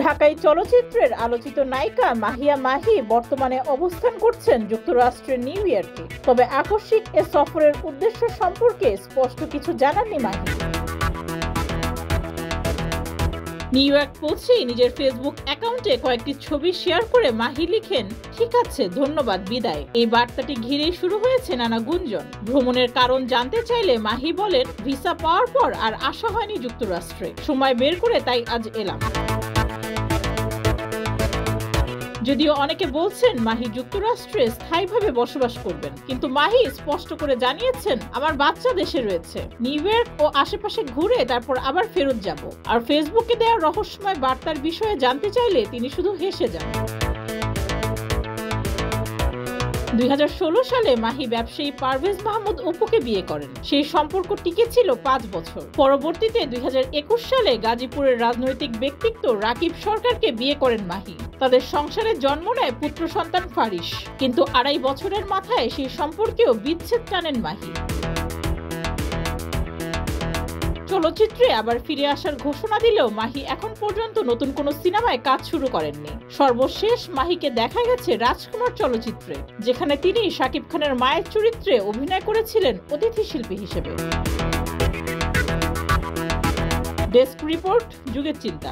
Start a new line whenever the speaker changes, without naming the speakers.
ঢাকাই চলচ্চিত্রের আলোচিত নায়িকা মাহিয়া মাহি বর্তমানে অবস্থান করছেন যুক্তরাষ্ট্রের নিউ ইয়র্কে। তবে আকস্মিক এ সফরের উদ্দেশ্য সম্পর্কে স্পষ্ট কিছু জানাননি মাহি। নিউ ইয়র্ক পৌঁছেই নিজের ফেসবুক অ্যাকাউন্টে কয়েকটি ছবি শেয়ার করে মাহি লিখেন, ঠিক আছে, ধন্যবাদ, বিদায়। এই বার্তাটি ঘিরেই শুরু হয়েছে নানা গুঞ্জন। ভ্রমণের কারণ জানতে চাইলে মাহি বলেন, ভিসা পাওয়ার পর আর আসা হয়নি যুক্তরাষ্ট্রে, সময় বের করে তাই আজ এলাম। যদিও অনেকে বলছেন মাহি যুক্তরাষ্ট্রে স্থায়ীভাবে বসবাস করবেন, কিন্তু মাহি স্পষ্ট করে জানিয়েছেন, আমার বাচ্চা দেশে রয়েছে, নিউ ইয়র্ক ও আশেপাশে ঘুরে তারপর আবার ফেরত যাব। আর ফেসবুকে দেওয়া রহস্যময় বার্তার বিষয়ে জানতে চাইলে তিনি শুধু হেসে যান। 2016 সালে মাহি ব্যবসায়ী পারভেজ মাহমুদ অপুকে বিয়ে করেন। সেই সম্পর্ক টিকেছিল 5 বছর। পরবর্তীতে 2021 সালে গাজীপুরের রাজনৈতিক ব্যক্তিত্ব রাকিব সরকারকে বিয়ে করেন মাহি। তাদের সংসারে জন্ম নেয় পুত্র সন্তান ফারিস। কিন্তু 2.5 বছরের মাথায় সেই সম্পর্কেও বিচ্ছেদ টানেন মাহি। চলচ্চিত্রে আবার ফিরে আসার ঘোষণা দিলেও মাহি এখন পর্যন্ত নতুন কোনো সিনেমায় কাজ শুরু করেননি। সর্বশেষ মাহিকে দেখা গেছে রাজকুমার চলচ্চিত্রে, যেখানে তিনি শাকিব খানের মায়ের চরিত্রে অভিনয় করেছিলেন অতিথি শিল্পী হিসেবে। ডেস্ক রিপোর্ট, যুগের চিন্তা।